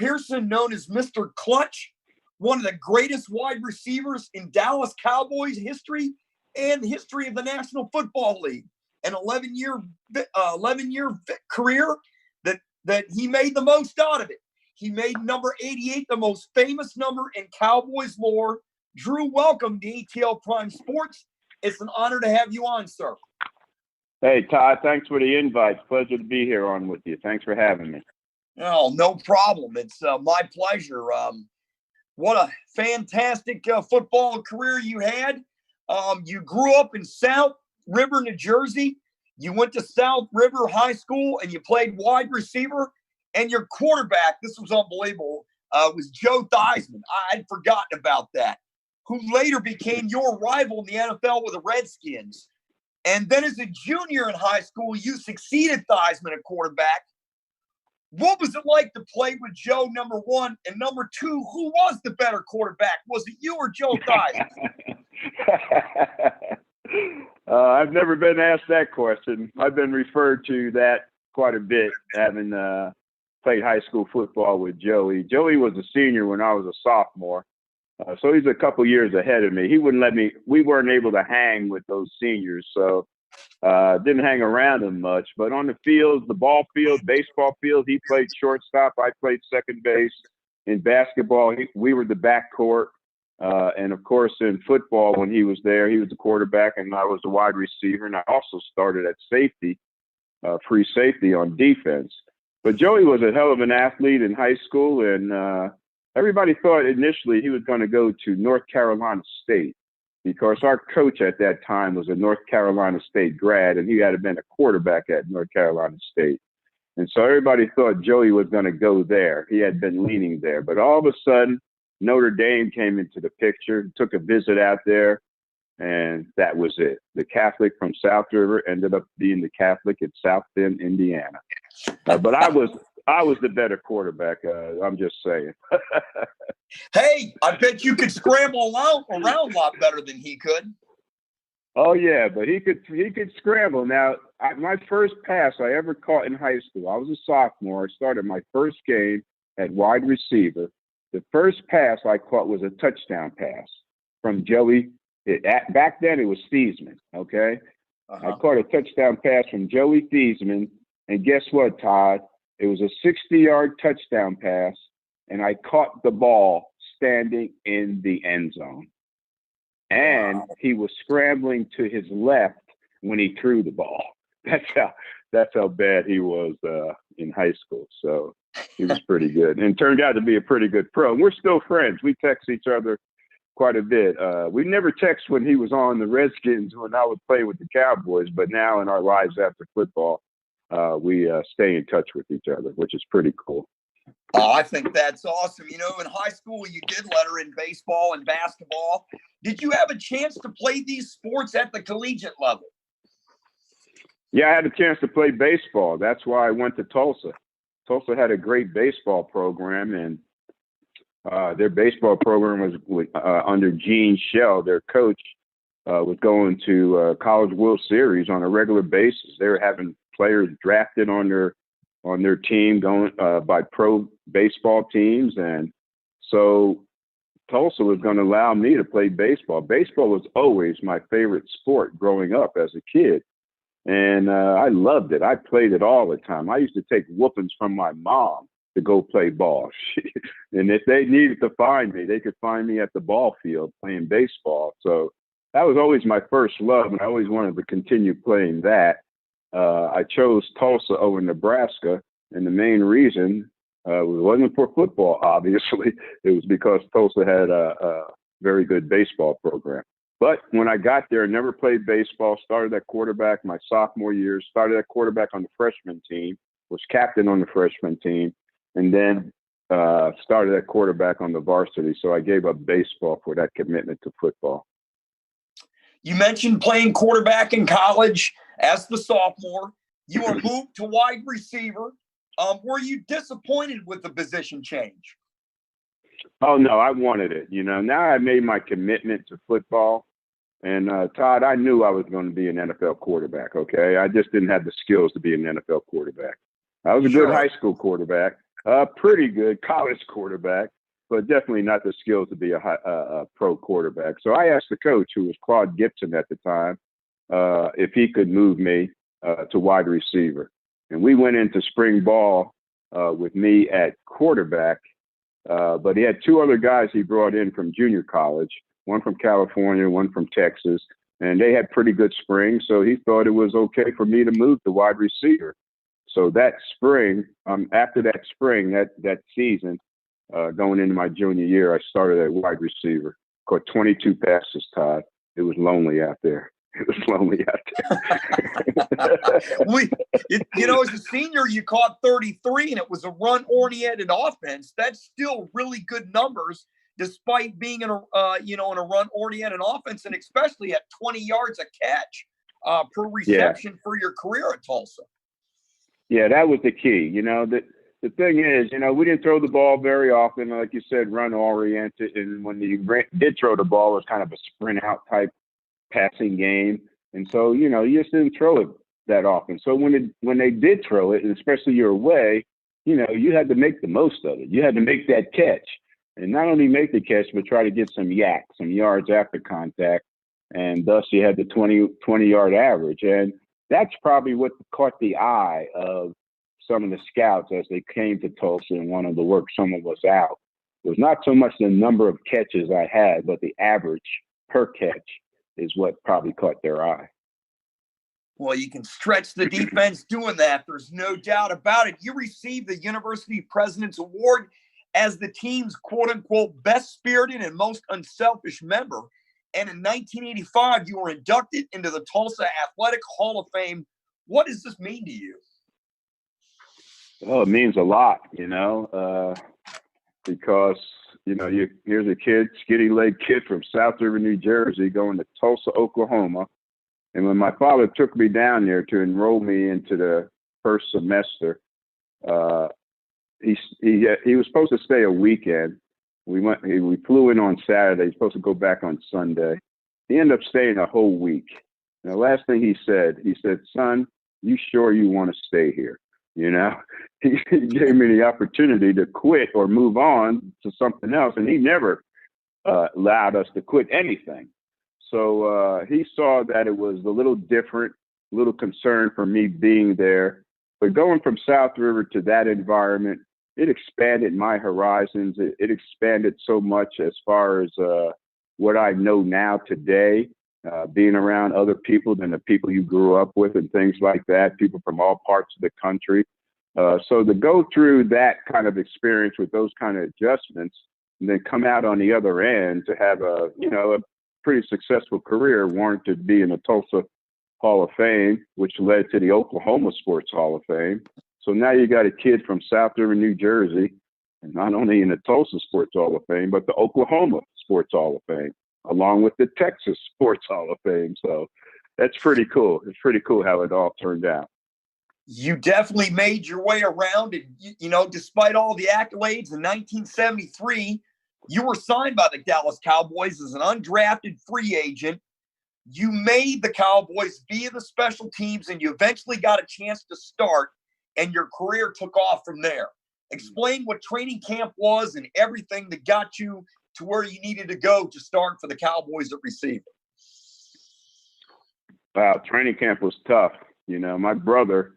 Pearson, known as Mr. Clutch, one of the greatest wide receivers in Dallas Cowboys history and the history of the National Football League. An 11-year career that he made the most out of it. He made number 88 the most famous number in Cowboys lore. Drew, welcome to ATL Prime Sports. It's an honor to have you on, sir. Hey, Todd, thanks for the invite. Pleasure to be here on with you. Thanks for having me. Oh, no problem. It's my pleasure. What a fantastic football career you had. You grew up in South River, New Jersey. You went to South River High School and you played wide receiver. And your quarterback, this was unbelievable, was Joe Theismann. I'd forgotten about that, who later became your rival in the NFL with the Redskins. And then as a junior in high school, you succeeded Theismann at quarterback. What was it like to play with Joe, number one? And number two, who was the better quarterback? Was it you or Joe Theismann? I've never been asked that question. I've been referred to that quite a bit, having played high school football with Joey. Joey was a senior when I was a sophomore. So he's a couple years ahead of me. He wouldn't let me, we weren't able to hang with those seniors. So didn't hang around him much. But on the field, the ball field, baseball field, he played shortstop. I played second base. In basketball, we were the backcourt. And of course, in football, when he was there, he was the quarterback and I was the wide receiver. And I also started at safety, free safety on defense. But Joey was a hell of an athlete in high school. And everybody thought initially he was going to go to North Carolina State because our coach at that time was a North Carolina State grad and he had been a quarterback at North Carolina State. And so everybody thought Joey was going to go there. He had been leaning there. But all of a sudden, Notre Dame came into the picture, took a visit out there, and that was it. The Catholic from South River ended up being the Catholic at South Bend, Indiana. But I was the better quarterback. I'm just saying. Hey, I bet you could scramble around a lot better than he could. Oh yeah, but he could scramble. Now, my first pass I ever caught in high school, I was a sophomore. I started my first game at wide receiver. The first pass I caught was a touchdown pass from Joey. Back then it was Theismann, okay? I caught a touchdown pass from Joey Theismann, and guess what, Todd? It was a 60-yard touchdown pass, and I caught the ball standing in the end zone. And he was scrambling to his left when he threw the ball. That's how bad he was in high school. So he was pretty good and turned out to be a pretty good pro. And we're still friends. We text each other quite a bit. We never text when he was on the Redskins when I would play with the Cowboys, but now in our lives after football, we stay in touch with each other, which is pretty cool. I think that's awesome. You know, in high school, you did letter in baseball and basketball. Did you have a chance to play these sports at the collegiate level? Yeah, I had a chance to play baseball. That's why I went to Tulsa. Tulsa had a great baseball program, and their baseball program was under Gene Shell. Their coach was going to College World Series on a regular basis. They were having players drafted on their team going by pro baseball teams, and so Tulsa was going to allow me to play baseball. Baseball was always my favorite sport growing up as a kid. And I loved it. I played it all the time. I used to take whoopings from my mom to go play ball. And if they needed to find me, they could find me at the ball field playing baseball. So that was always my first love, and I always wanted to continue playing that. I chose Tulsa over Nebraska, and the main reason wasn't for football, obviously. It was because Tulsa had a very good baseball program. But when I got there, I never played baseball, started at quarterback my sophomore year, started at quarterback on the freshman team, was captain on the freshman team, and then started at quarterback on the varsity. So I gave up baseball for that commitment to football. You mentioned playing quarterback in college as the sophomore. You were moved to wide receiver. Were you disappointed with the position change? Oh, no, I wanted it. You know, now I made my commitment to football. And Todd, I knew I was going to be an NFL quarterback, okay? I just didn't have the skills to be an NFL quarterback. I was a good high school quarterback, Pretty good college quarterback, but definitely not the skills to be a pro quarterback. So I asked the coach, who was Claude Gibson at the time, if he could move me to wide receiver. And we went into spring ball with me at quarterback, but he had two other guys he brought in from junior college, one from California, one from Texas, and they had pretty good spring. So he thought it was okay for me to move to wide receiver. So that spring, after that spring, that season, going into my junior year, I started at wide receiver. Caught 22 passes, Todd. It was lonely out there. It was lonely out there. As a senior, you caught 33, and it was a run-oriented offense. That's still really good numbers, despite being in a run-oriented offense, and especially at 20 yards a catch per reception for your career at Tulsa. Yeah, that was the key. The thing is, we didn't throw the ball very often. Like you said, run-oriented. And when you did throw the ball, it was kind of a sprint-out type passing game. And so, you just didn't throw it that often. So when they did throw it, and especially your way, you had to make the most of it. You had to make that catch. And not only make the catch, but try to get some yards after contact. And thus you had the 20-yard average. And that's probably what caught the eye of some of the scouts as they came to Tulsa and wanted to work some of us out. It was not so much the number of catches I had, but the average per catch is what probably caught their eye. Well, you can stretch the defense doing that. There's no doubt about it. You received the University President's Award as the team's quote-unquote best-spirited and most unselfish member. And in 1985, you were inducted into the Tulsa Athletic Hall of Fame. What does this mean to you? Oh, it means a lot, because, here's a skinny-legged kid from South River, New Jersey, going to Tulsa, Oklahoma. And when my father took me down there to enroll me into the first semester, he was supposed to stay a weekend. We flew in on Saturday. He's supposed to go back on Sunday. He ended up staying a whole week. And the last thing he said, "Son, you sure you want to stay here?" He gave me the opportunity to quit or move on to something else. And he never allowed us to quit anything. So he saw that it was a little different, a little concern for me being there. But going from South River to that environment, it expanded my horizons. It expanded so much as far as what I know now today, being around other people than the people you grew up with and things like that, people from all parts of the country. So to go through that kind of experience with those kind of adjustments and then come out on the other end to have a pretty successful career warranted to be in the Tulsa Hall of Fame, which led to the Oklahoma Sports Hall of Fame. So now you got a kid from South River, New Jersey, and not only in the Tulsa Sports Hall of Fame, but the Oklahoma Sports Hall of Fame, along with the Texas Sports Hall of Fame. So that's pretty cool. It's pretty cool how it all turned out. You definitely made your way around. And, despite all the accolades, in 1973, you were signed by the Dallas Cowboys as an undrafted free agent. You made the Cowboys via the special teams, and you eventually got a chance to start, and your career took off from there. Explain what training camp was and everything that got you to where you needed to go to start for the Cowboys at receiver. Wow, training camp was tough. My brother,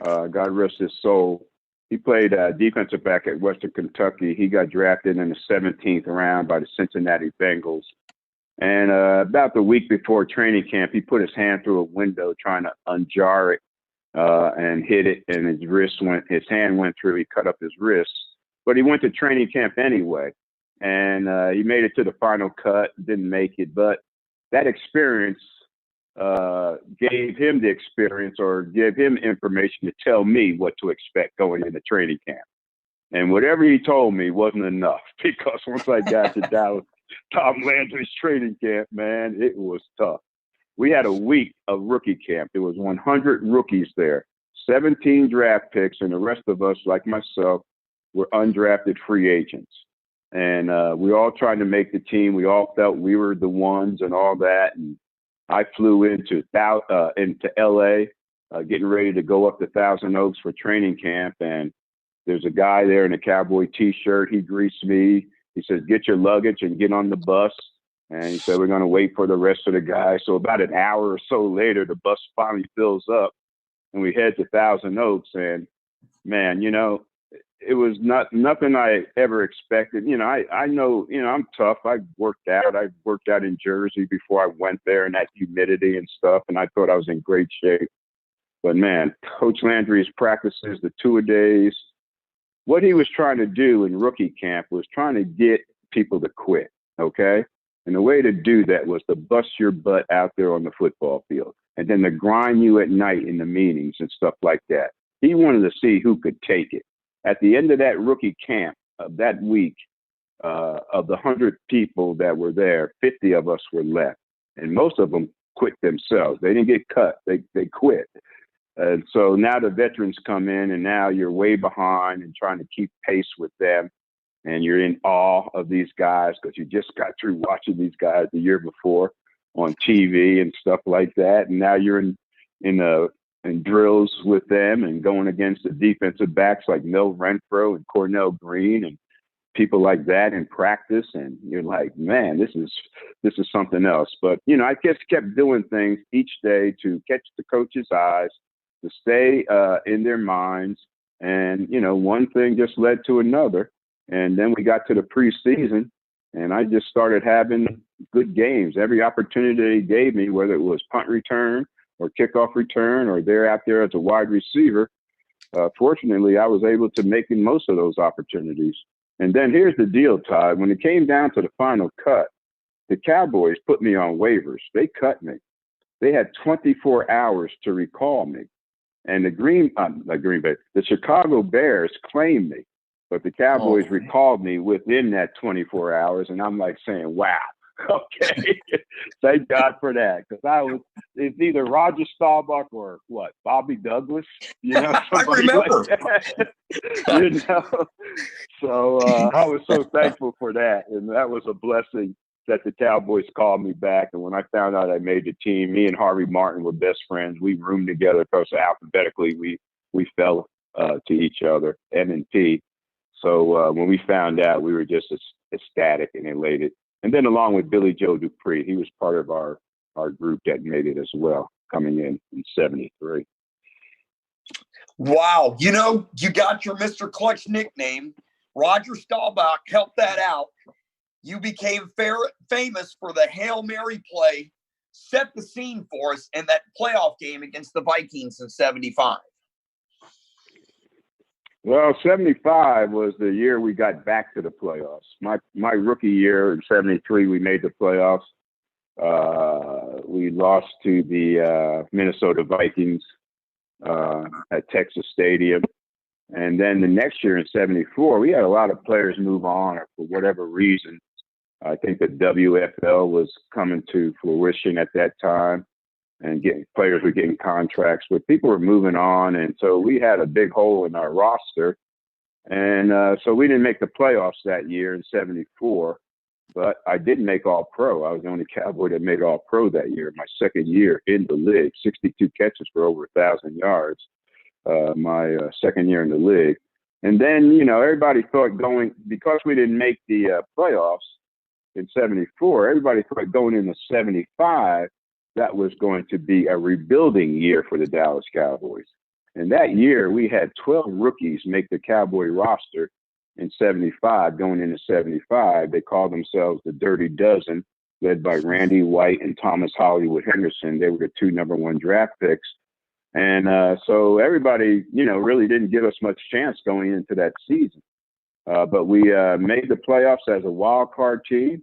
God rest his soul, he played defensive back at Western Kentucky. He got drafted in the 17th round by the Cincinnati Bengals. And about the week before training camp, he put his hand through a window trying to unjar it and hit it, and his hand went through. He cut up his wrist, but he went to training camp anyway, and he made it to the final cut. Didn't make it, but that experience gave him the experience, or gave him information to tell me what to expect going into training camp. And whatever he told me wasn't enough, because once I got to Dallas, Tom Landry's training camp, man, it was tough. We had a week of rookie camp. There was 100 rookies there, 17 draft picks, and the rest of us, like myself, were undrafted free agents. And we all tried to make the team. We all felt we were the ones and all that. And I flew into LA, getting ready to go up to Thousand Oaks for training camp. And There's a guy there in a cowboy T-shirt. He greets me. He says, "Get your luggage and get on the bus." And he said, "We're going to wait for the rest of the guys." So about an hour or so later, the bus finally fills up, and we head to Thousand Oaks. And man, it was nothing I ever expected. I know, I'm tough. I've worked out. I worked out in Jersey before I went there in that humidity and stuff, and I thought I was in great shape. But man, Coach Landry's practices, the two-a-days, what he was trying to do in rookie camp was trying to get people to quit, okay? And the way to do that was to bust your butt out there on the football field and then to grind you at night in the meetings and stuff like that. He wanted to see who could take it. At the end of that rookie camp of that week, of the 100 people that were there, 50 of us were left. And most of them quit themselves. They didn't get cut. They quit. And so now the veterans come in, and now you're way behind and trying to keep pace with them. And you're in awe of these guys because you just got through watching these guys the year before on TV and stuff like that. And now you're in drills with them and going against the defensive backs like Mel Renfro and Cornell Green and people like that in practice. And you're like, man, this is something else. But, I just kept doing things each day to catch the coach's eyes, to stay in their minds. And, one thing just led to another. And then we got to the preseason, and I just started having good games. Every opportunity they gave me, whether it was punt return or kickoff return or they're out there as a wide receiver, fortunately, I was able to make most of those opportunities. And then here's the deal, Todd. When it came down to the final cut, the Cowboys put me on waivers. They cut me. They had 24 hours to recall me. And the Chicago Bears claimed me. But the Cowboys recalled me within that 24 hours. And I'm like saying, wow, okay, thank God for that. Because it's either Roger Staubach or what, Bobby Douglas, I remember. Like So I was so thankful for that. And that was a blessing that the Cowboys called me back. And when I found out I made the team, me and Harvey Martin were best friends. We roomed together because alphabetically we fell to each other, M and P. So when we found out, we were just ecstatic and elated. And then along with Billy Joe Dupree, he was part of our group that made it as well, coming in 73. Wow. You got your Mr. Clutch nickname. Roger Staubach helped that out. You became famous for the Hail Mary play, set the scene for us in that playoff game against the Vikings in 75. Well, 75 was the year we got back to the playoffs. My rookie year in 73, we made the playoffs. We lost to the Minnesota Vikings at Texas Stadium. And then the next year in 74, we had a lot of players move on for whatever reason. I think the WFL was coming to fruition at that time. And players were getting contracts, but people were moving on. And so we had a big hole in our roster. And so we didn't make the playoffs that year in 74, but I didn't make All-Pro. I was the only Cowboy that made All-Pro that year, my second year in the league, 62 catches for over 1,000 yards, my second year in the league. And then, everybody thought because we didn't make the playoffs in 74, everybody thought going into 75, that was going to be a rebuilding year for the Dallas Cowboys. And that year, we had 12 rookies make the Cowboy roster in 75. Going into 75, they called themselves the Dirty Dozen, led by Randy White and Thomas Hollywood Henderson. They were the 2 number 1 draft picks. And so everybody, really didn't give us much chance going into that season. But we made the playoffs as a wild card team.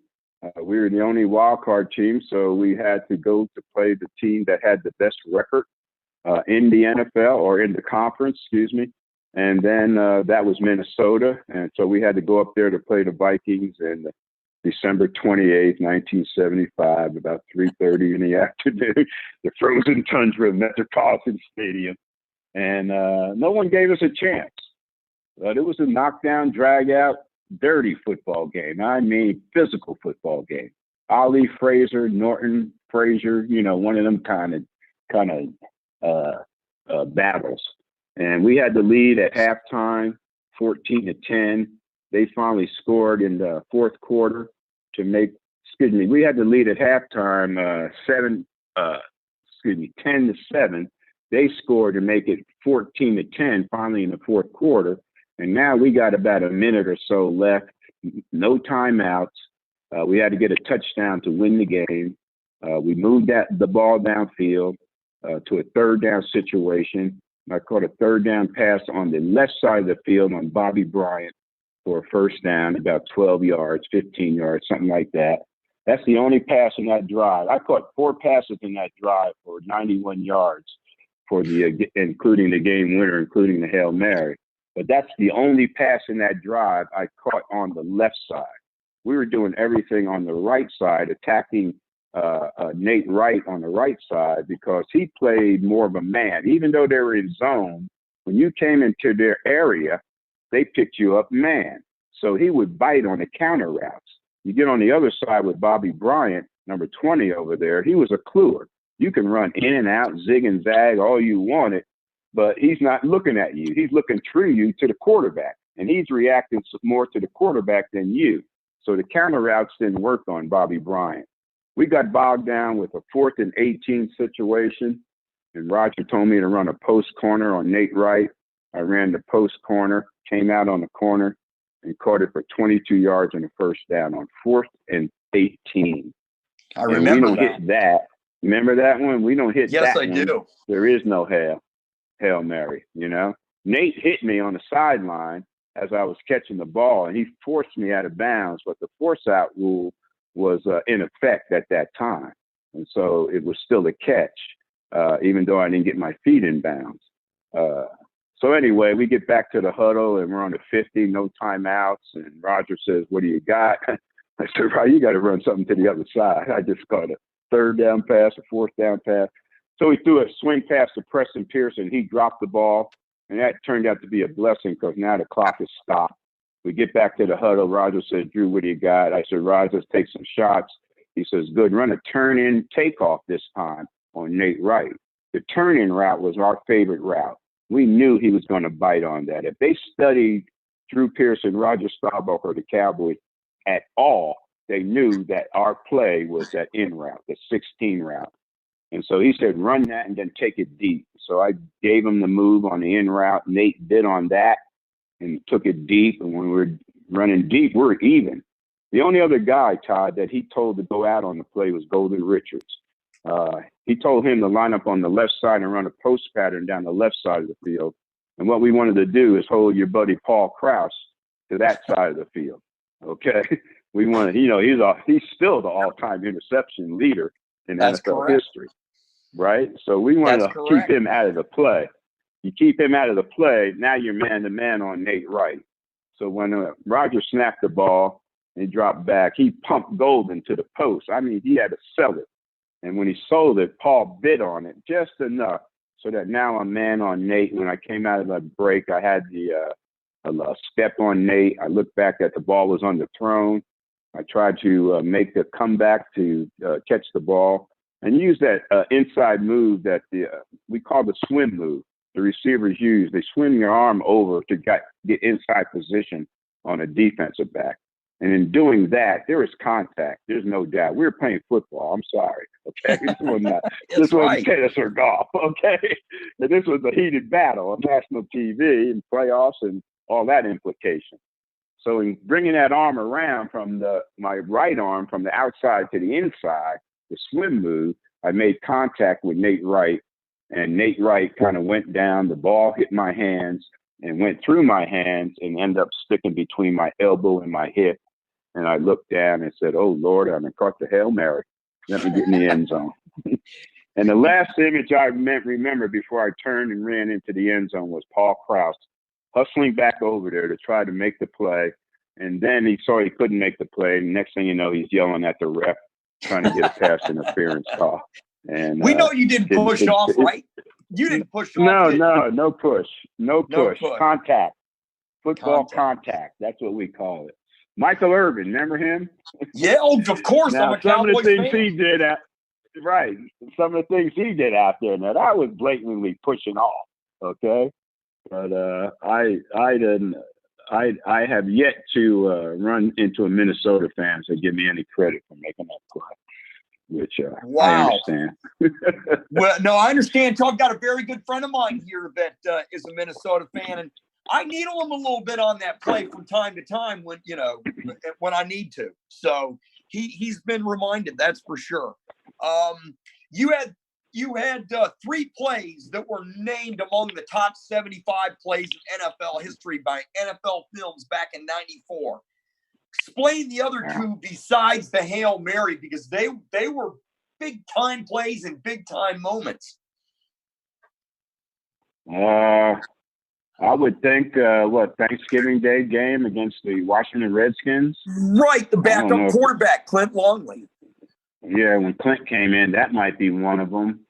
We were the only wild card team, so we had to go to play the team that had the best record in the NFL or in the conference, And then that was Minnesota. And so we had to go up there to play the Vikings in December 28th, 1975, about 3:30 in the afternoon, the frozen tundra of Metropolitan Stadium. And no one gave us a chance. But it was a knockdown, drag-out, dirty football game. I mean, physical football game. Ali Frazier, Norton Frazier, one of them kind of battles. And we had the lead at halftime, 14-10. They finally scored in the fourth quarter to make, we had the lead at halftime, 10-7. They scored to make it 14-10 finally in the fourth quarter. And now we got about a minute or so left, no timeouts. We had to get a touchdown to win the game. We moved the ball downfield to a third down situation. I caught a third down pass on the left side of the field on Bobby Bryant for a first down, about 12 yards, 15 yards, something like that. That's the only pass in that drive. I caught 4 passes in that drive for 91 yards, including the game winner, including the Hail Mary. But that's the only pass in that drive I caught on the left side. We were doing everything on the right side, attacking Nate Wright on the right side because he played more of a man. Even though they were in zone, when you came into their area, they picked you up man. So he would bite on the counter routes. You get on the other side with Bobby Bryant, number 20 over there, he was a cluer. You can run in and out, zig and zag all you wanted, but he's not looking at you. He's looking through you to the quarterback, and he's reacting more to the quarterback than you. So the counter routes didn't work on Bobby Bryant. We got bogged down with a 4th and 18 situation, and Roger told me to run a post corner on Nate Wright. I ran the post corner, came out on the corner, and caught it for 22 yards on the first down on 4th and 18. I remember we don't hit that. Remember that one? We don't hit that Yes, I one. do. There is no Hail Mary, Nate hit me on the sideline as I was catching the ball, and he forced me out of bounds, but the force out rule was in effect at that time. And so it was still a catch, even though I didn't get my feet in bounds. So anyway, we get back to the huddle, and we're on the 50, no timeouts. And Roger says, "What do you got?" I said, "Right, you got to run something to the other side." I just caught a third down pass, a fourth down pass. So he threw a swing pass to Preston Pearson. He dropped the ball, and that turned out to be a blessing because now the clock is stopped. We get back to the huddle. Roger said, "Drew, what do you got?" I said, "Roger, let's take some shots." He says, "Good, run a turn-in takeoff this time on Nate Wright." The turn-in route was our favorite route. We knew he was going to bite on that. If they studied Drew Pearson, Roger Staubach, or the Cowboys at all, they knew that our play was that in route, the 16 route. And so he said, "Run that and then take it deep." So I gave him the move on the in route. Nate bid on that and took it deep. And when we were running deep, we're even. The only other guy, Todd, that he told to go out on the play was Golden Richards. He told him to line up on the left side and run a post pattern down the left side of the field. And what we wanted to do is hold your buddy Paul Krause to that side of the field. Okay. We wanted, he's still the all-time interception leader in NFL history. Right? So we wanted to keep him out of the play. You keep him out of the play, now you're man-to-man on Nate Wright. So when Roger snapped the ball and he dropped back, he pumped Golden to the post. I mean, he had to sell it. And when he sold it, Paul bid on it just enough so that now I'm man on Nate. When I came out of the break, I had a step on Nate. I looked back at the ball was underthrown. I tried to make the comeback to catch the ball and use that inside move that we call the swim move. The receivers use. They swing their arm over to get inside position on a defensive back. And in doing that, there is contact. There's no doubt. We were playing football. I'm sorry. Okay. This wasn't tennis or golf. Okay. And this was a heated battle on national TV and playoffs and all that implication. So in bringing that arm around from my right arm from the outside to the inside, the swim move, I made contact with Nate Wright, and Nate Wright kind of went down. The ball hit my hands and went through my hands and ended up sticking between my elbow and my hip. And I looked down and said, "Oh, Lord, I caught the Hail Mary. Let me get in the end zone." And the last image I remember before I turned and ran into the end zone was Paul Krause hustling back over there to try to make the play. And then he saw he couldn't make the play. And next thing you know, he's yelling at the ref, trying to get a pass interference call. And we know you didn't push off, right? You didn't push off. No push. No push. Contact. Football contact. That's what we call it. Michael Irvin, remember him? Yeah, of course. Now, I'm a Cowboys fan. He did right. Some of the things he did out there, now that was blatantly pushing off. Okay, but I didn't. I have yet to run into a Minnesota fan to give me any credit for making that play, which I understand. Well, no, I understand. So I've got a very good friend of mine here that is a Minnesota fan, and I needle him a little bit on that play from time to time when when I need to. So he's been reminded, that's for sure. You had 3 plays that were named among the top 75 plays in NFL history by NFL Films back in '94. Explain the other 2 besides the Hail Mary, because they were big time plays and big time moments. I would think Thanksgiving Day game against the Washington Redskins. Right, the backup quarterback, Clint Longley. Yeah, when Clint came in, that might be one of them.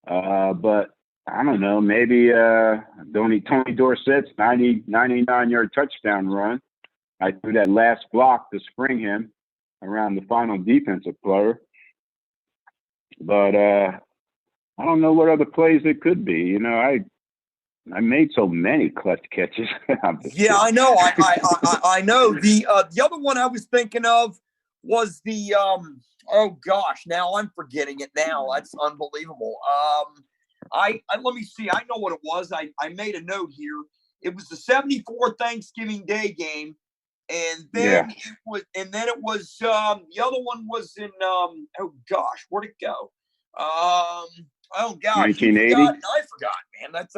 But I don't know, maybe Tony Dorsett's 99-yard touchdown run. I threw that last block to spring him around the final defensive player. But I don't know what other plays it could be. I made so many clutch catches. Yeah, I know. I know. The other one I was thinking of was the oh gosh, now I'm forgetting it now. That's unbelievable. I let me see. I know what it was. I made a note here. It was the '74 Thanksgiving Day game, and then it was the other one was in oh gosh, where'd it go? Oh gosh, 1980. I forgot, man. That's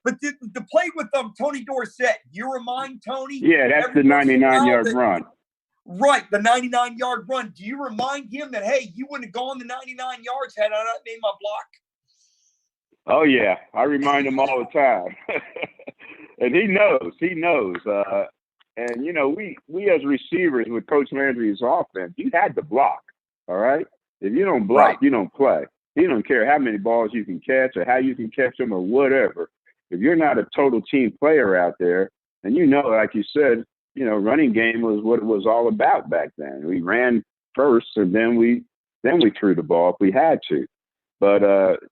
but the play with Tony Dorsett. You remind Tony? Yeah, that's the 99-yard run. Right, the 99-yard run. Do you remind him that, hey, you wouldn't have gone the 99 yards had I not made my block? Oh yeah, I remind him all the time, and he knows. And we as receivers with Coach Landry's offense, you had to block. All right, if you don't block, you don't play. He don't care how many balls you can catch or how you can catch them or whatever. If you're not a total team player out there, and like you said, running game was what it was all about back then. We ran first, and then we threw the ball if we had to. But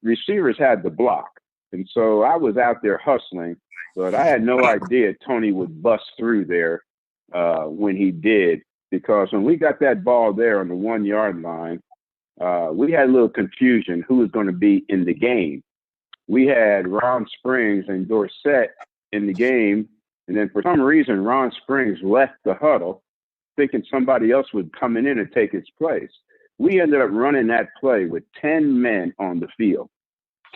receivers had to block, and so I was out there hustling. But I had no idea Tony would bust through there when he did, because when we got that ball there on the 1-yard line, we had a little confusion who was going to be in the game. We had Ron Springs and Dorsett in the game, and then for some reason, Ron Springs left the huddle thinking somebody else was coming in and take his place. We ended up running that play with 10 men on the field.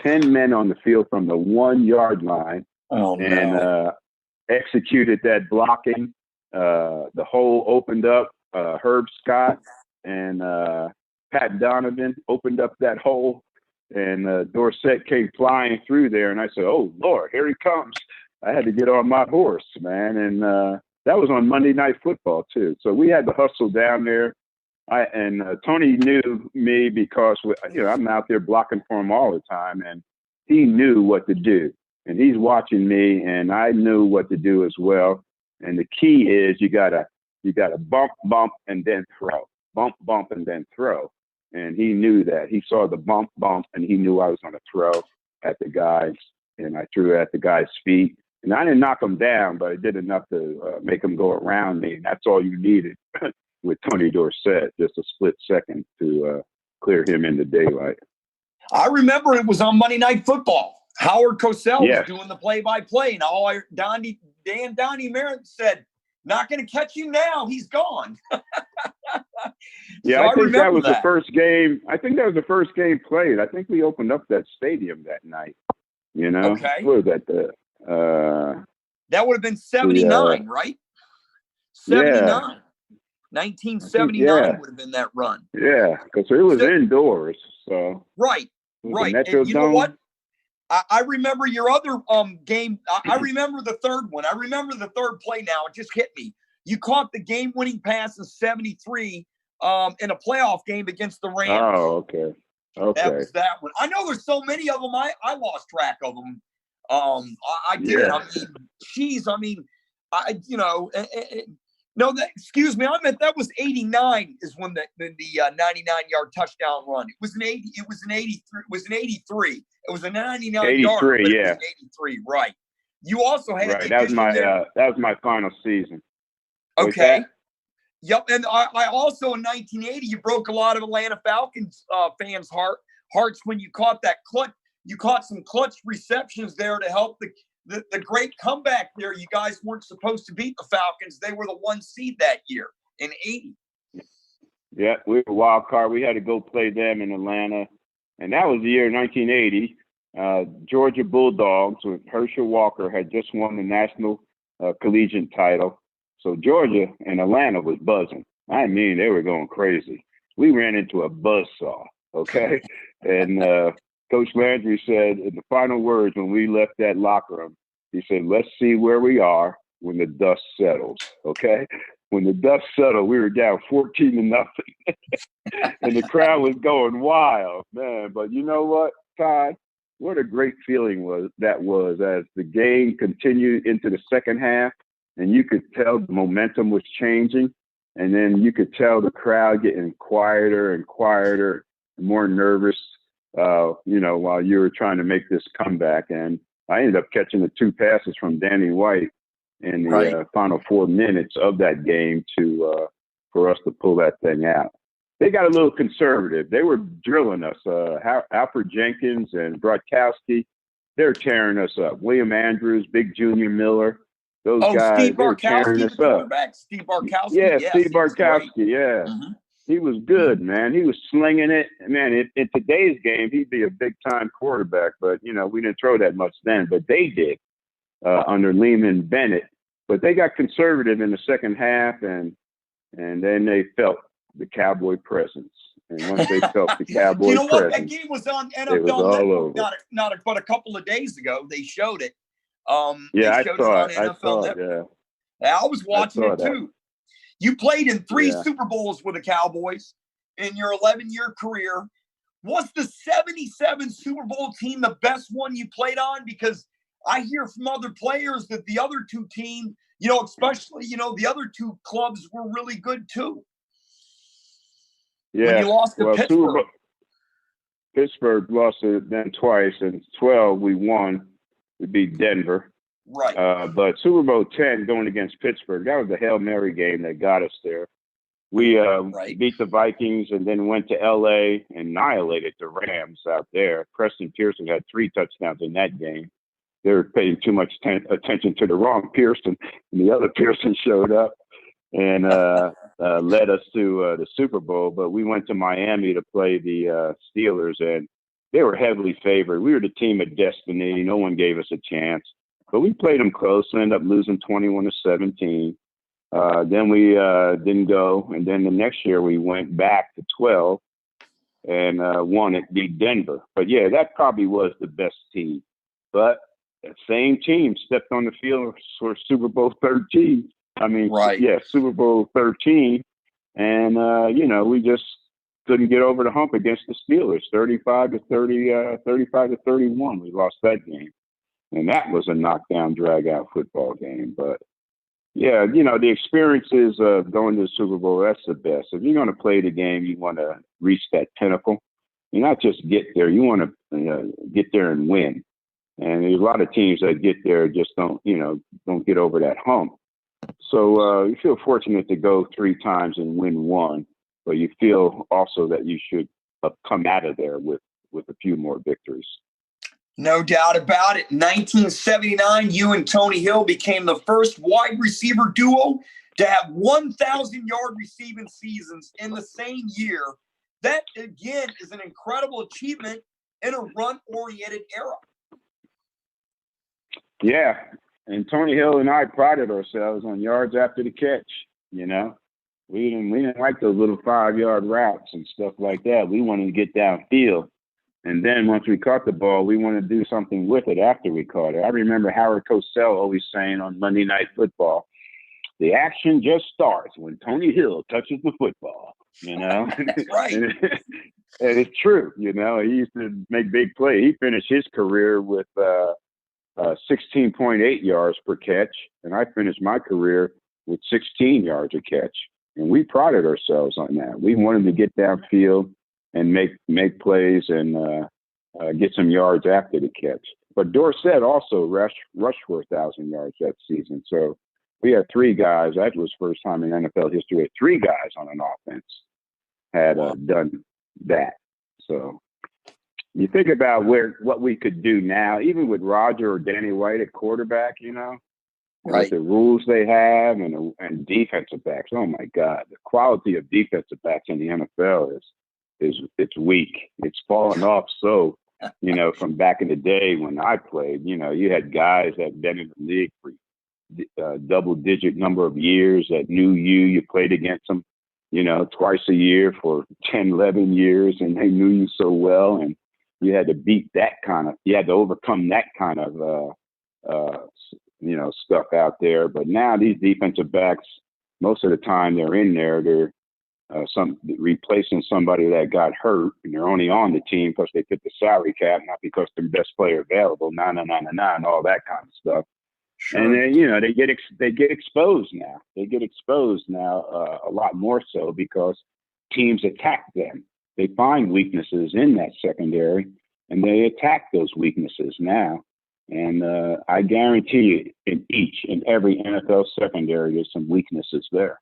10 men on the field from the 1-yard line. And executed that blocking. The hole opened up. Herb Scott and Pat Donovan opened up that hole, and Dorsett came flying through there. And I said, "Oh Lord, here he comes!" I had to get on my horse, man. And that was on Monday Night Football too. So we had to hustle down there. Tony knew me because I'm out there blocking for him all the time, and he knew what to do. And he's watching me, and I knew what to do as well. And the key is you gotta bump, and then throw. Bump, and then throw. And he knew that. He saw the bump, and he knew I was going to throw at the guys. And I threw at the guy's feet. And I didn't knock him down, but I did enough to make him go around me. And that's all you needed with Tony Dorsett, just a split second to clear him in the daylight. I remember it was on Monday Night Football. Howard Cosell was doing the play-by-play, and Donnie Merritt said, "Not going to catch you now. He's gone." Yeah, so I think that was the first game. I think that was the first game played. I think we opened up that stadium that night. Okay. What was that? That would have been 79, right? 79. Yeah. 1979 would have been that run. Yeah, because it was indoors. So right. And you know what? I remember your other game. I remember the third one. I remember the third play now. It just hit me. You caught the game-winning pass in '73 in a playoff game against the Rams. Oh, okay. That was that one. I know there's so many of them. I lost track of them. I did. Yeah. I mean, geez. I mean, no, excuse me. I meant that was '89 is when the 99-yard touchdown run. It was an 80. It was an 83. It was an 83. It was a 99 yard. 83, yeah. It was 83, right? You also had Right. the addition there. That was my final season. Okay. Yep. And I also in 1980, you broke a lot of Atlanta Falcons fans' hearts when you caught that clutch. You caught some clutch receptions there to help the great comeback there. You guys weren't supposed to beat the Falcons. They were the 1 seed that year in 80. Yeah, we were a wild card. We had to go play them in Atlanta. And that was the year 1980. Georgia Bulldogs with Herschel Walker had just won the national collegiate title. So Georgia and Atlanta was buzzing. I mean, they were going crazy. We ran into a buzzsaw, okay? And Coach Landry said in the final words when we left that locker room, he said, let's see where we are when the dust settles, okay? When the dust settled, we were down 14-0. And the crowd was going wild, man. But you know what, Todd? What a great feeling was as the game continued into the second half, and you could tell the momentum was changing, and then you could tell the crowd getting quieter and quieter, and more nervous, while you were trying to make this comeback. And I ended up catching the 2 passes from Danny White in the final 4 minutes of that game for us to pull that thing out. They got a little conservative. They were drilling us. Alfred Jenkins and Brodkowski, they're tearing us up. William Andrews, Big Junior Miller, those guys, Steve they were tearing Bartkowski, us the up. quarterback. Steve Bartkowski. Yeah, Yes, Steve Bartkowski, yeah. Mm-hmm. He was good, man. He was slinging it. Man, in today's game, he'd be a big-time quarterback, but, we didn't throw that much then. But they did under Lehman Bennett. But they got conservative in the second half, and then they felt the Cowboy presence. And once they felt the Cowboy presence, what? That game was on NFL it was all Network over. but a couple of days ago. They showed it. Yeah, they showed it on I NFL saw Network. Yeah. I was watching it too. You played in 3 Super Bowls with the Cowboys in your 11-year career. Was the 77 Super Bowl team the best one you played on? Because I hear from other players that the other 2 teams, especially, the other 2 clubs were really good too. Yeah. When you lost to Pittsburgh. Pittsburgh lost it then twice. In 12, we won. We beat Denver. Right. But Super Bowl 10 going against Pittsburgh, that was the Hail Mary game that got us there. We beat the Vikings and then went to L.A. and annihilated the Rams out there. Preston Pearson had 3 touchdowns in that game. They were paying too much attention to the wrong Pearson, and the other Pearson showed up and led us to the Super Bowl. But we went to Miami to play the Steelers, and they were heavily favored. We were the team of destiny. No one gave us a chance. But we played them close and ended up losing 21-17. Then we didn't go. And then the next year we went back to 12 and won it, beat Denver. But, yeah, that probably was the best team. But that same team stepped on the field for Super Bowl 13. Super Bowl 13. And, we just couldn't get over the hump against the Steelers, 35-31. We lost that game. And that was a knockdown, drag-out football game. But, yeah, the experiences of going to the Super Bowl, that's the best. If you're going to play the game, you want to reach that pinnacle. You not just get there. You want to get there and win. And there's a lot of teams that get there just don't get over that hump. So you feel fortunate to go 3 times and win 1. But you feel also that you should come out of there with a few more victories. No doubt about it. 1979, you and Tony Hill became the first wide receiver duo to have 1,000-yard receiving seasons in the same year. That, again, is an incredible achievement in a run-oriented era. Yeah, and Tony Hill and I prided ourselves on yards after the catch, We didn't like those little 5-yard routes and stuff like that. We wanted to get downfield. And then once we caught the ball, we wanted to do something with it after we caught it. I remember Howard Cosell always saying on Monday Night Football, the action just starts when Tony Hill touches the football, That's right. And it's true, He used to make big plays. He finished his career with 16.8 yards per catch, and I finished my career with 16 yards a catch. And we prided ourselves on that. We wanted to get downfield and make plays and get some yards after the catch. but Dorsett also rushed for 1,000 yards that season. So we had 3 guys. That was first time in NFL history that 3 guys on an offense had done that. So you think about what we could do now, even with Roger or Danny White at quarterback, you know, and with the rules they have and defensive backs. Oh my God, the quality of defensive backs in the NFL is it's weak. It's fallen off. So, you know, from back in the day when I played, you know, you had guys that had been in the league for double-digit number of years that knew you played against them, you know, twice a year for 10, 11 years, and they knew you so well, and you had to you had to overcome that kind of, you know, stuff out there. But now these defensive backs, most of the time they're in there, they're replacing somebody that got hurt, and they're only on the team because they fit the salary cap, not because they're the best player available, and all that kind of stuff. Sure. And then, you know, they get exposed now. They get exposed now a lot more so because teams attack them. They find weaknesses in that secondary, and they attack those weaknesses now. And I guarantee you, in each and every NFL secondary, there's some weaknesses there.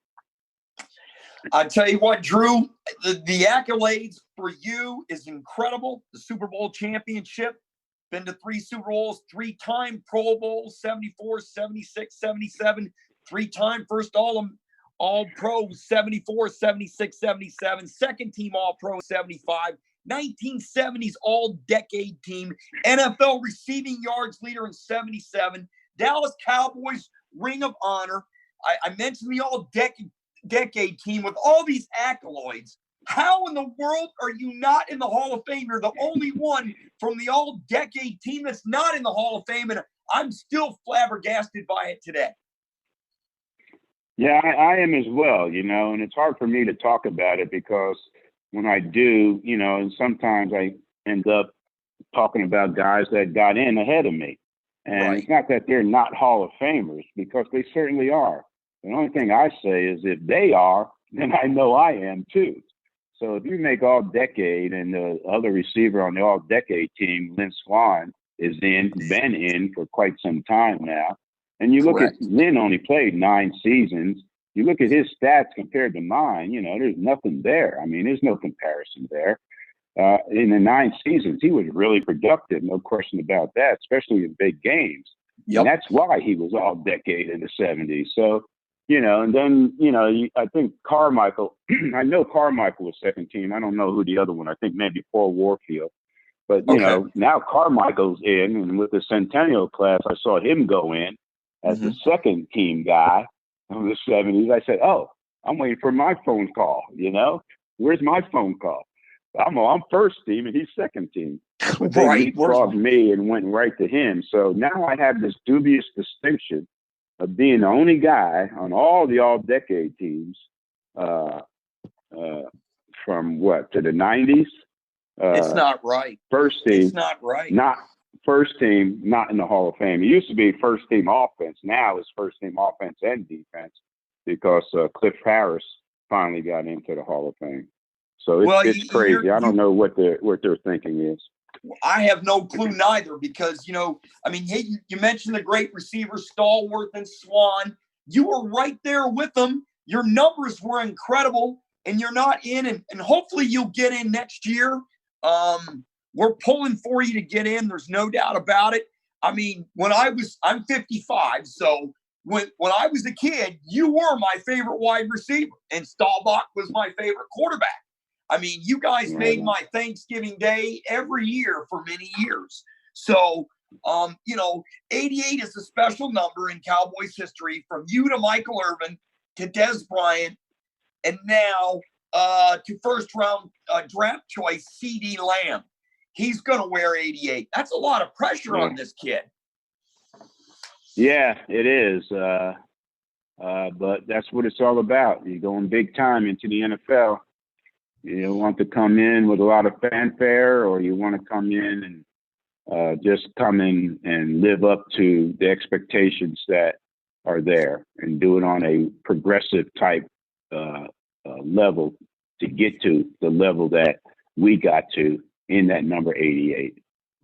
I tell you what, Drew, the accolades for you is incredible. The Super Bowl championship. Been to 3 Super Bowls, 3-time Pro Bowls, 74, 76, 77, 3-time first All-Pro, 74, 76, 77, second team All-Pro, 75, 1970s All-Decade team, NFL receiving yards leader in 77, Dallas Cowboys Ring of Honor. I mentioned the All-Decade team with all these accolades. How in the world are you not in the Hall of Fame? You're the only one from the All-Decade team that's not in the Hall of Fame, and I'm still flabbergasted by it today. Yeah, I am as well, you know, and it's hard for me to talk about it because when I do, you know, and sometimes I end up talking about guys that got in ahead of me. And It's not that they're not Hall of Famers, because they certainly are. The only thing I say is if they are, then I know I am too. So if you make All-Decade and the other receiver on the All-Decade team, Lynn Swann, been in for quite some time now, and you look at Lynn only played 9 seasons. You look at his stats compared to mine, you know, there's nothing there. I mean, there's no comparison there. In the 9 seasons, he was really productive, no question about that, especially in big games. Yep. And that's why he was All-Decade in the 70s. So, you know, and then, you know, I think Carmichael, I know Carmichael was second team. I don't know who the other one, I think maybe Paul Warfield. But, you know, now Carmichael's in, and with the Centennial class, I saw him go in as the second team guy in the 70s. I said, oh, I'm waiting for my phone call, you know? Where's my phone call? I'm first team, and he's second team. But they leapfrogged me and went right to him. So now I have this dubious distinction of being the only guy on all the All-Decade teams from what, to the 90s? It's not right. First team. It's not right. Not first team, not in the Hall of Fame. It used to be first team offense. Now it's first team offense and defense because Cliff Harris finally got into the Hall of Fame. So it's crazy. I don't know what their thinking is. I have no clue neither because, you know, I mean, you mentioned the great receiver Stallworth and Swan. You were right there with them. Your numbers were incredible, and you're not in, and hopefully you'll get in next year. We're pulling for you to get in. There's no doubt about it. I mean, I'm 55, so when I was a kid, you were my favorite wide receiver, and Staubach was my favorite quarterback. I mean, you guys made my Thanksgiving Day every year for many years. So, you know, 88 is a special number in Cowboys history, from you to Michael Irvin to Des Bryant, and now to first-round draft choice CeeDee Lamb. He's going to wear 88. That's a lot of pressure on this kid. Yeah, it is. But that's what it's all about. You're going big time into the NFL. You want to come in with a lot of fanfare, or you want to come in and just come in and live up to the expectations that are there and do it on a progressive type level to get to the level that we got to in that number 88.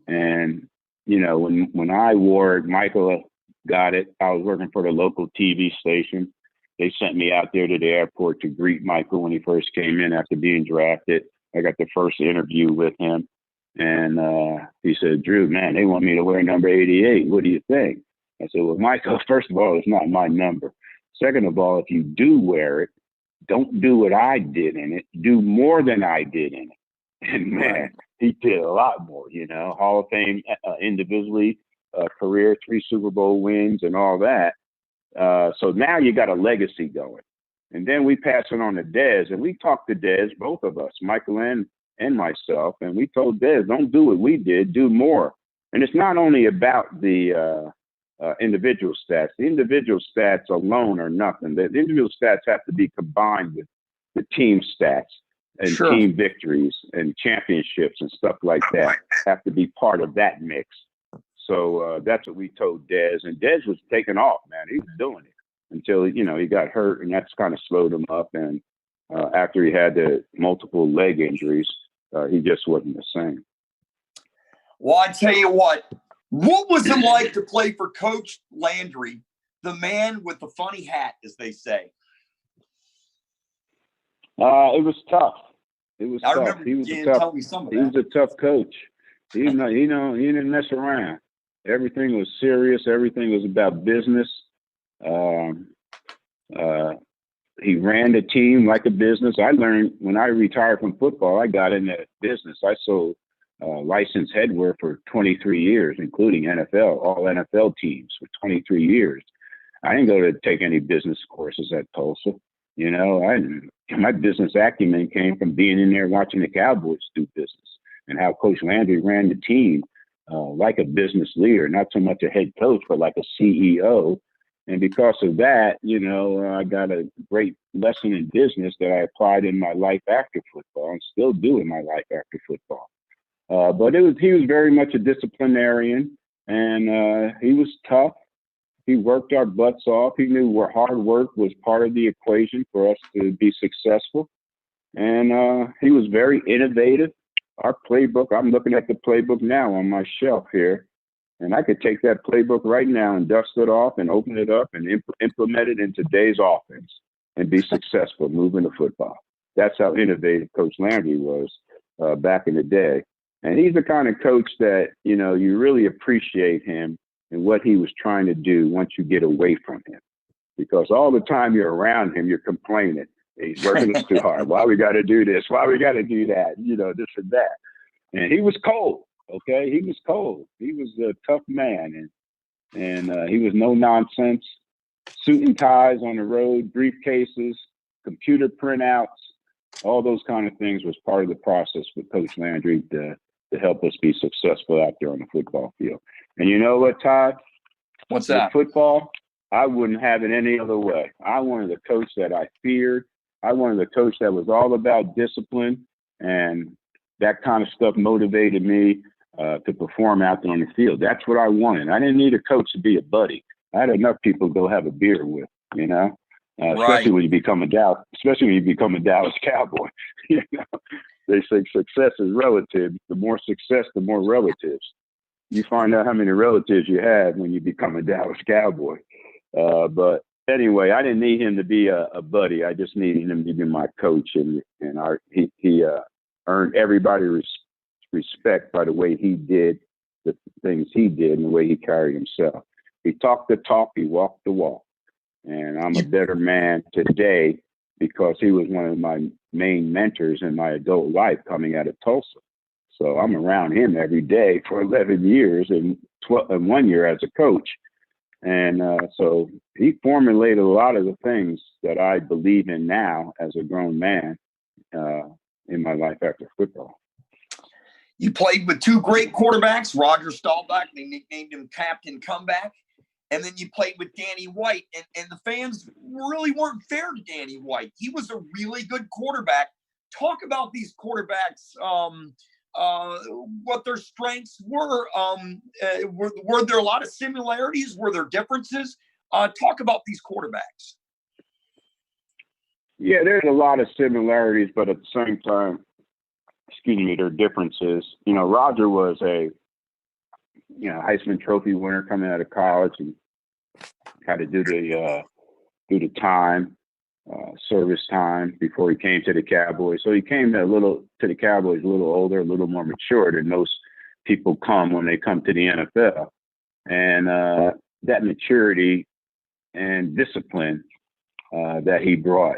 And when I wore it, Michael got it. I was working for the local TV station. They sent me out there to the airport to greet Michael when he first came in after being drafted. I got the first interview with him. And he said, Drew, man, they want me to wear number 88. What do you think? I said, well, Michael, first of all, it's not my number. Second of all, if you do wear it, don't do what I did in it. Do more than I did in it. And man, he did a lot more, Hall of Fame individually, career, 3 Super Bowl wins and all that. So now you got a legacy going. And then we pass it on to Dez, and we talked to Dez, both of us, Michael and myself, and we told Dez, don't do what we did, do more. And it's not only about the individual stats. The individual stats alone are nothing. The individual stats have to be combined with the team stats and team victories and championships and stuff like that have to be part of that mix. So that's what we told Dez, and Dez was taking off, man. He was doing it until, he got hurt, and that's kind of slowed him up. And after he had the multiple leg injuries, he just wasn't the same. Well, I tell you what was it like to play for Coach Landry, the man with the funny hat, as they say? It was tough. It was tough. Remember He was telling me some of that. He was a tough coach. He didn't mess around. Everything was serious. Everything was about business. He ran the team like a business. I learned when I retired from football, I got into business. I sold licensed headwear for 23 years, including all NFL teams for 23 years. I didn't go to take any business courses at Tulsa. My business acumen came from being in there watching the Cowboys do business and how Coach Landry ran the team like a business leader, not so much a head coach, but like a CEO. And because of that, I got a great lesson in business that I applied in my life after football and still do in my life after football. But he was very much a disciplinarian, and he was tough. He worked our butts off. He knew where hard work was part of the equation for us to be successful. And he was very innovative. Our playbook, I'm looking at the playbook now on my shelf here, and I could take that playbook right now and dust it off and open it up and implement it in today's offense and be successful moving the football. That's how innovative Coach Landry was back in the day. And he's the kind of coach that, you really appreciate him and what he was trying to do once you get away from him. Because all the time you're around him, you're complaining. He's working us too hard. Why we got to do this? Why we got to do that? This and that. And he was cold. Okay, he was cold. He was a tough man, and he was no nonsense. Suit and ties on the road, briefcases, computer printouts, all those kind of things was part of the process with Coach Landry to help us be successful out there on the football field. And you know what, Todd? What's that? Football, I wouldn't have it any other way. I wanted a coach that I feared. I wanted a coach that was all about discipline, and that kind of stuff motivated me to perform out there on the field. That's what I wanted. I didn't need a coach to be a buddy. I had enough people to go have a beer with, especially when you become a Dallas Cowboy. They say success is relative. The more success, the more relatives. You find out how many relatives you have when you become a Dallas Cowboy. But anyway, I didn't need him to be a buddy. I just needed him to be my coach, and he earned everybody's respect by the way he did the things he did and the way he carried himself. He talked the talk, he walked the walk. And I'm a better man today because he was one of my main mentors in my adult life coming out of Tulsa. So I'm around him every day for 11 years and 1 year as a coach. And so he formulated a lot of the things that I believe in now as a grown man in my life after football. You played with 2 great quarterbacks, Roger Staubach, they nicknamed him Captain Comeback. And then you played with Danny White, and the fans really weren't fair to Danny White. He was a really good quarterback. Talk about these quarterbacks, what their strengths were. Were there a lot of similarities? Were there differences? Talk about these quarterbacks. Yeah, there's a lot of similarities, but at the same time, there are differences. Roger was Heisman Trophy winner coming out of college, and had to do the time, service time before he came to the Cowboys. So he came to the Cowboys a little older, a little more mature than most people come when they come to the NFL. And that maturity and discipline that he brought,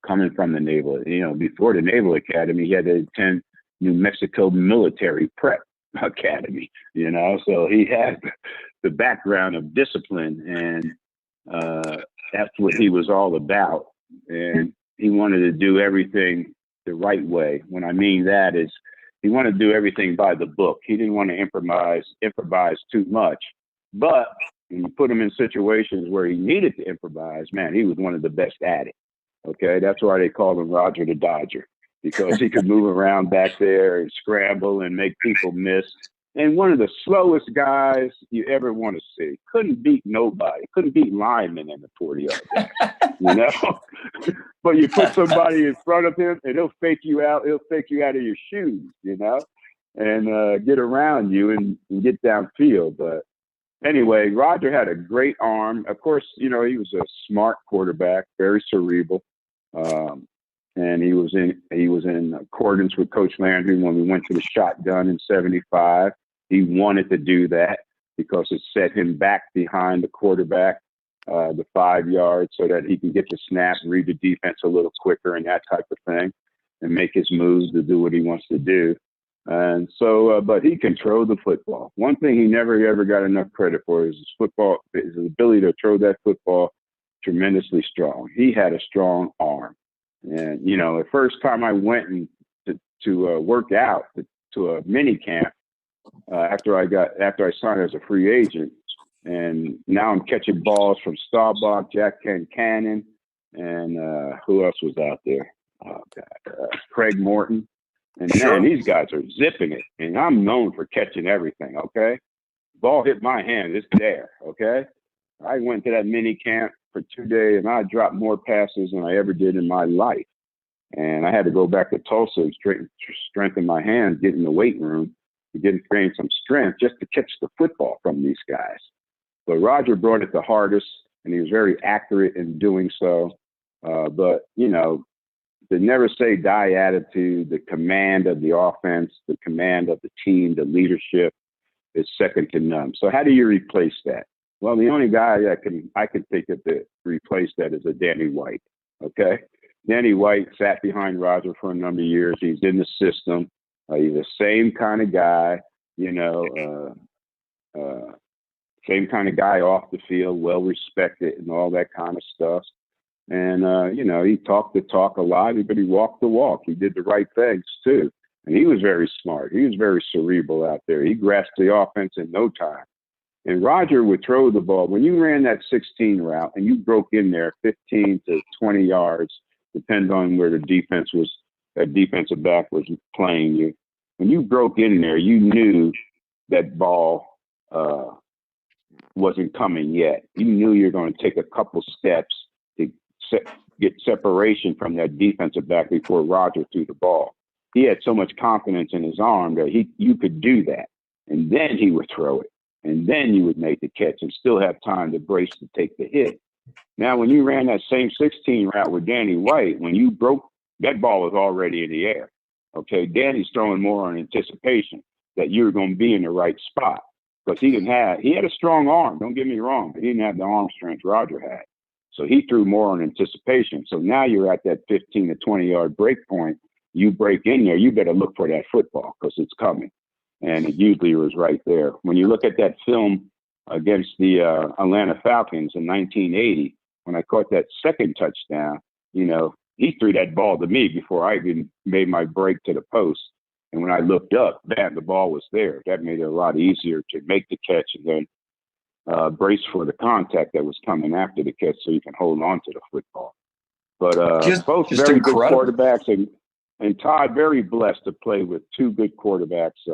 coming from the Naval, before the Naval Academy, he had to attend New Mexico Military Prep Academy, so he had the background of discipline, and that's what he was all about. And he wanted to do everything the right way. When I mean that is, he wanted to do everything by the book. He didn't want to improvise too much. But when you put him in situations where he needed to improvise, man, he was one of the best at it. Okay, that's why they called him Roger the Dodger, because he could move around back there and scramble and make people miss. And one of the slowest guys you ever want to see. Couldn't beat nobody. Couldn't beat linemen in the 40-yard dash, But you put somebody in front of him, and he'll fake you out. He'll fake you out of your shoes, and get around you and get downfield. But anyway, Roger had a great arm. Of course, he was a smart quarterback, very cerebral. And he was in accordance with Coach Landry when we went to the shotgun in '75. He wanted to do that because it set him back behind the quarterback, the 5 yards, so that he can get the snap, read the defense a little quicker, and that type of thing, and make his moves to do what he wants to do. And so, but he controlled the football. One thing he never ever got enough credit for is his ability to throw that football tremendously strong. He had a strong arm. And, the first time I went to work out to a mini camp after I signed as a free agent, and now I'm catching balls from Staubach, Jack Cannon, and who else was out there? Craig Morton. And man, these guys are zipping it, and I'm known for catching everything. Okay, ball hit my hand, it's there. Okay, I went to that mini camp for 2 days, and I dropped more passes than I ever did in my life. And I had to go back to Tulsa and strengthen my hands, get in the weight room, to gain some strength just to catch the football from these guys. But Roger brought it the hardest, and he was very accurate in doing so. But, the never say die attitude, the command of the offense, the command of the team, the leadership is second to none. So how do you replace that? Well, the only guy I can think of to replace that is a Danny White. Okay, Danny White sat behind Roger for a number of years. He's in the system. He's the same kind of guy, same kind of guy off the field, well respected and all that kind of stuff. And he talked the talk a lot, but he walked the walk. He did the right things too, and he was very smart. He was very cerebral out there. He grasped the offense in no time. And Roger would throw the ball. When you ran that 16 route and you broke in there 15 to 20 yards, depends on where the that defensive back was playing you. When you broke in there, you knew that ball wasn't coming yet. You knew you were going to take a couple steps to get separation from that defensive back before Roger threw the ball. He had so much confidence in his arm that you could do that. And then he would throw it. And then you would make the catch and still have time to brace to take the hit. Now, when you ran that same 16 route with Danny White, when you broke, that ball was already in the air. Okay, Danny's throwing more on anticipation that you're going to be in the right spot. Because he had a strong arm, don't get me wrong, but he didn't have the arm strength Roger had. So he threw more on anticipation. So now you're at that 15 to 20 yard break point. You break in there, you better look for that football because it's coming. And it usually was right there. When you look at that film against the Atlanta Falcons in 1980, when I caught that second touchdown, he threw that ball to me before I even made my break to the post. And when I looked up, bam, the ball was there. That made it a lot easier to make the catch and then brace for the contact that was coming after the catch so you can hold on to the football. But both very incredible. Good quarterbacks. And Todd, very blessed to play with two good quarterbacks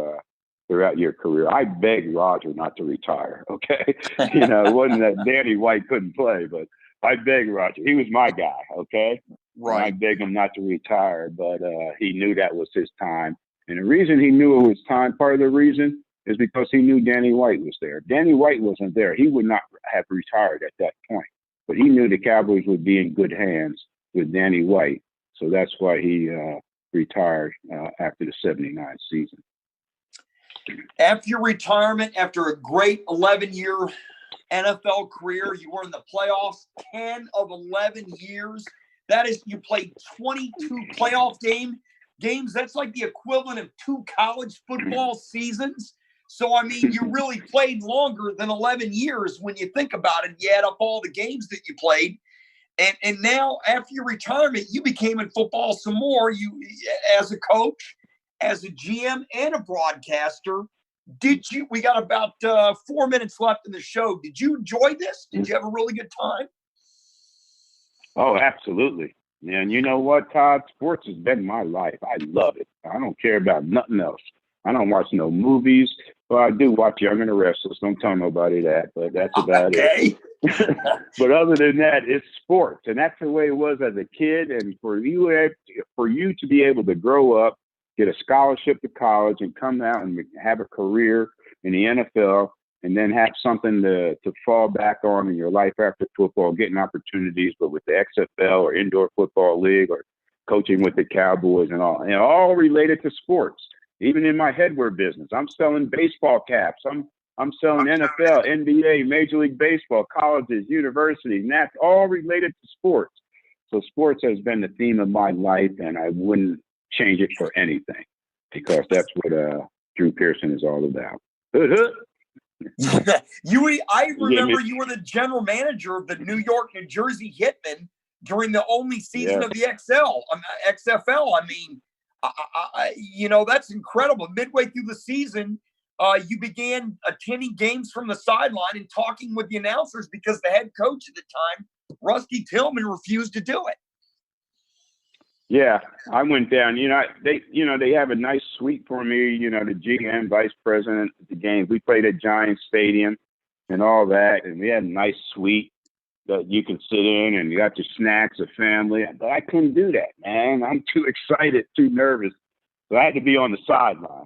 throughout your career. I begged Roger not to retire, okay? It wasn't that Danny White couldn't play, but I begged Roger. He was my guy, okay? Right. And I begged him not to retire, but he knew that was his time. And the reason he knew it was time, part of the reason is because he knew Danny White was there. If Danny White wasn't there, he would not have retired at that point. But he knew the Cowboys would be in good hands with Danny White. So that's why he retired after the 79 season. After your retirement, after a great 11-year NFL career, you were in the playoffs 10 of 11 years. That is, you played 22 playoff games. That's like the equivalent of 2 college football seasons. So, I mean, you really played longer than 11 years when you think about it. You add up all the games that you played. And now, after your retirement, you became in football some more. You, as a coach, as a GM, and a broadcaster. We got about 4 minutes left in the show. Did you enjoy this? Did you have a really good time? Oh, absolutely. And you know what, Todd? Sports has been my life. I love it. I don't care about nothing else. I don't watch no movies. Well, I do watch Young and the Restless. Don't tell nobody that, but that's about it. But other than that, it's sports. And that's the way it was as a kid. And for you to be able to grow up, get a scholarship to college, and come out and have a career in the NFL, and then have something to fall back on in your life after football, getting opportunities, but with the XFL or Indoor Football League or coaching with the Cowboys and all related to sports. Even in my headwear business, I'm selling baseball caps. I'm selling NFL, NBA, Major League Baseball, colleges, universities, and that's all related to sports. So sports has been the theme of my life, and I wouldn't change it for anything, because that's what Drew Pearson is all about. I remember you were the general manager of the New York, New Jersey Hitmen during the only season of the XFL. I mean, that's incredible. Midway through the season, you began attending games from the sideline and talking with the announcers because the head coach at the time, Rusty Tillman, refused to do it. Yeah, I went down. They have a nice suite for me. The GM, vice president at the games. We played at Giants Stadium and all that, and we had a nice suite that you can sit in, and you got your snacks, a family. But I couldn't do that, man. I'm too excited, too nervous. So I had to be on the sideline.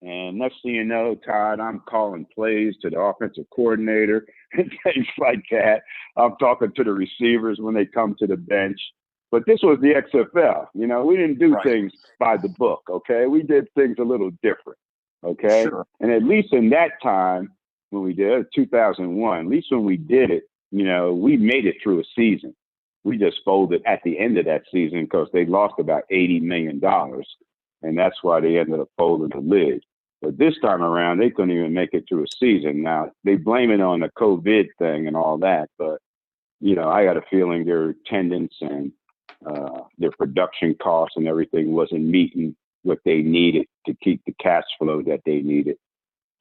And next thing you know, Todd, I'm calling plays to the offensive coordinator and things like that. I'm talking to the receivers when they come to the bench. But this was the XFL. We didn't do things by the book, okay? We did things a little different, okay? Sure. And at least in that time when we did it, 2001, at least when we did it, we made it through a season. We just folded at the end of that season because they lost about $80 million. And that's why they ended up folding the lid. But this time around, they couldn't even make it through a season. Now, they blame it on the COVID thing and all that. But, I got a feeling their attendance and their production costs and everything wasn't meeting what they needed to keep the cash flow that they needed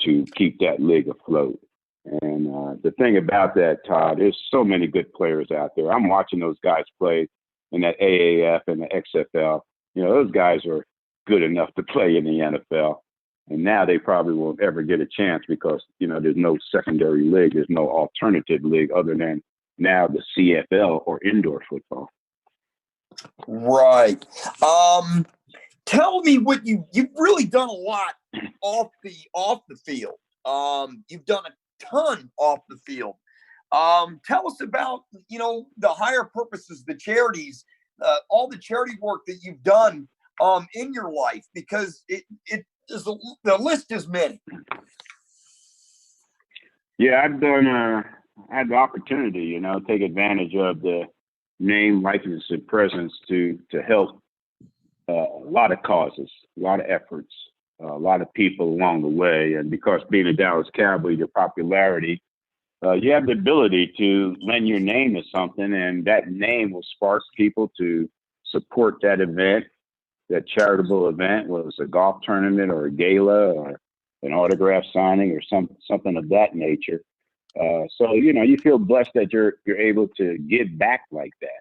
to keep that league afloat. And the thing about that, Todd, there's so many good players out there. I'm watching those guys play in that AAF and the XFL. Those guys are good enough to play in the NFL. And now they probably won't ever get a chance because, there's no secondary league. There's no alternative league other than now the CFL or indoor football. Right. Tell me what you've really done a lot off the field. You've done a ton off the field. Tell us about, the higher purposes, the charities, all the charity work that you've done in your life, because the list is many. Yeah, I've done. I had the opportunity, take advantage of the name, likeness, and presence to help a lot of causes, a lot of efforts, a lot of people along the way. And because being a Dallas Cowboy, your popularity, you have the ability to lend your name to something, and that name will spark people to support that event, that charitable event, whether it's a golf tournament or a gala or an autograph signing or something of that nature. So, you feel blessed that you're able to give back like that,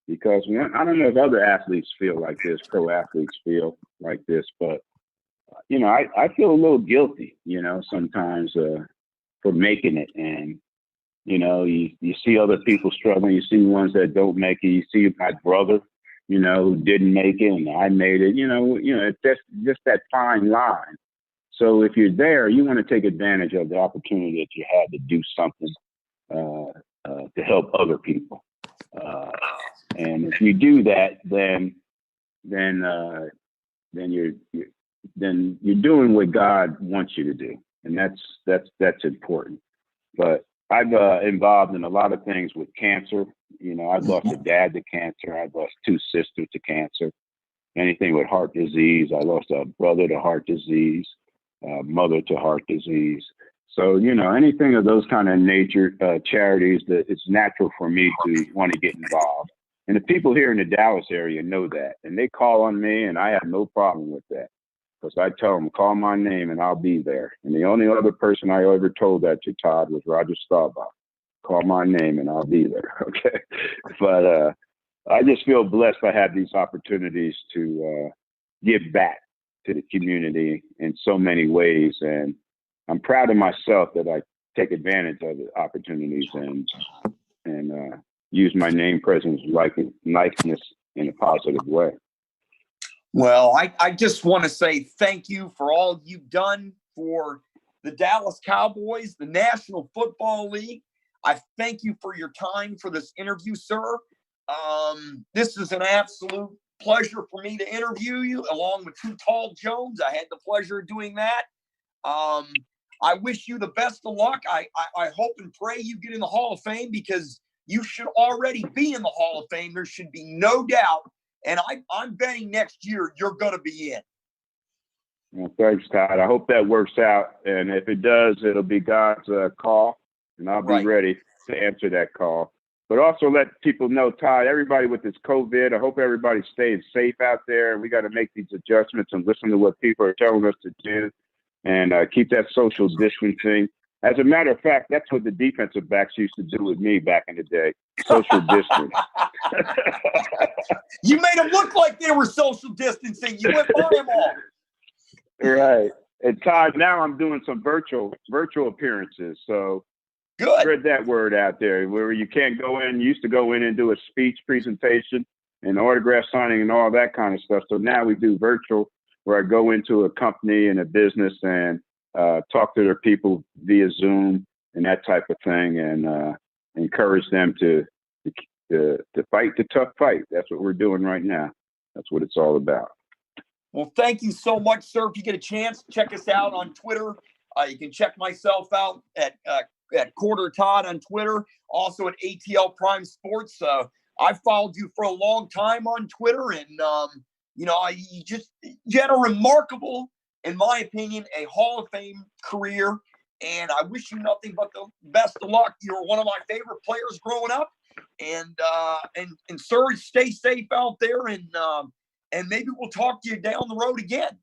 because I don't know if other athletes feel like this, pro athletes feel like this, but, I feel a little guilty, sometimes for making it. And, you see other people struggling. You see ones that don't make it. You see my brother, who didn't make it and I made it. It's just that fine line So if you're there, you want to take advantage of the opportunity that you had to do something to help other people. And if you do that, then you're doing what God wants you to do, and that's important. But I've involved in a lot of things with cancer. You know, I've lost a dad to cancer. I've lost two sisters to cancer. Anything with heart disease. I lost a brother to heart disease, mother to heart disease. So, you know, anything of those kind of nature charities, that it's natural for me to want to get involved. And the people here in the Dallas area know that, and they call on me, and I have no problem with that, because I tell them, call my name and I'll be there. And the only other person I ever told that to, Todd, was Roger Staubach. Call my name and I'll be there. Okay. But I just feel blessed I have these opportunities to give back to the community in so many ways. And I'm proud of myself that I take advantage of the opportunities and use my name, presence, likeness in a positive way. Well, I just want to say thank you for all you've done for the Dallas Cowboys, the National Football League. I thank you for your time for this interview, sir. This is an absolute pleasure for me to interview you, along with Too Tall Jones. I had the pleasure of doing that. I wish you the best of luck. I hope and pray you get in the Hall of Fame, because you should already be in the Hall of Fame. There should be no doubt. And I'm betting next year you're going to be in. Well, thanks, Todd. I hope that works out. And if it does, it'll be God's call, and I'll be ready to answer that call. But also let people know, Todd, everybody with this COVID, I hope everybody stays safe out there. And we got to make these adjustments and listen to what people are telling us to do, and keep that social distancing. As a matter of fact, that's what the defensive backs used to do with me back in the day. Social distance. You made them look like they were social distancing. You went by them all. Right. And Todd, now I'm doing some virtual appearances. So good. Spread that word out there, where you can't go in. You used to go in and do a speech presentation and autograph signing and all that kind of stuff. So now we do virtual, where I go into a company and a business and talk to their people via Zoom and that type of thing, and encourage them to fight the tough fight. That's what we're doing right now. That's what it's all about. Well, thank you so much, sir. If you get a chance, check us out on Twitter. You can check myself out at Quarter Todd on Twitter, also at ATL Prime Sports. I followed you for a long time on Twitter, and you had a remarkable, in my opinion, a Hall of Fame career, and I wish you nothing but the best of luck. You were one of my favorite players growing up, and sir, stay safe out there, and maybe we'll talk to you down the road again.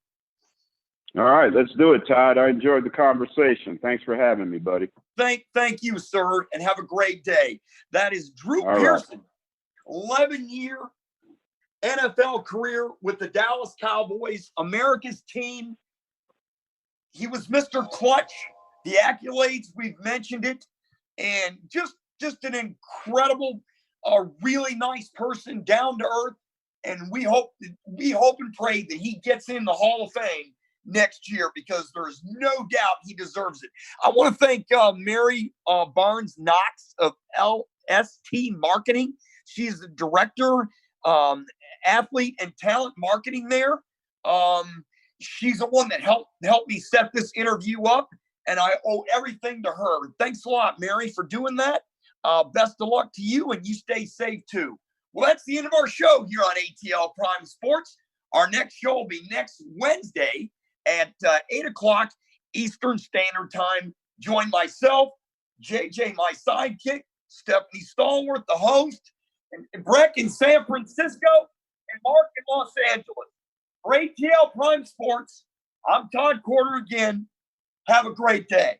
All right, let's do it, Todd. I enjoyed the conversation. Thanks for having me, buddy. Thank you, sir, and have a great day. That is Drew Pearson, 11-year NFL career with the Dallas Cowboys, America's team. He was Mr. Clutch. The accolades, we've mentioned it, and just an incredible, really nice person, down to earth. And we hope and pray that he gets in the Hall of Fame next year, because there's no doubt he deserves it. I want to thank Mary Barnes Knox of LST Marketing. She's the director, athlete and talent marketing there. She's the one that helped me set this interview up, and I owe everything to her. Thanks a lot, Mary, for doing that. Best of luck to you, and you stay safe too. Well, that's the end of our show here on ATL Prime Sports. Our next show will be next Wednesday at 8 o'clock Eastern Standard Time. Join myself, JJ, my sidekick, Stephanie Stallworth, the host, and Breck in San Francisco, and Mark in Los Angeles. For ATL Prime Sports, I'm Todd Quarter again. Have a great day.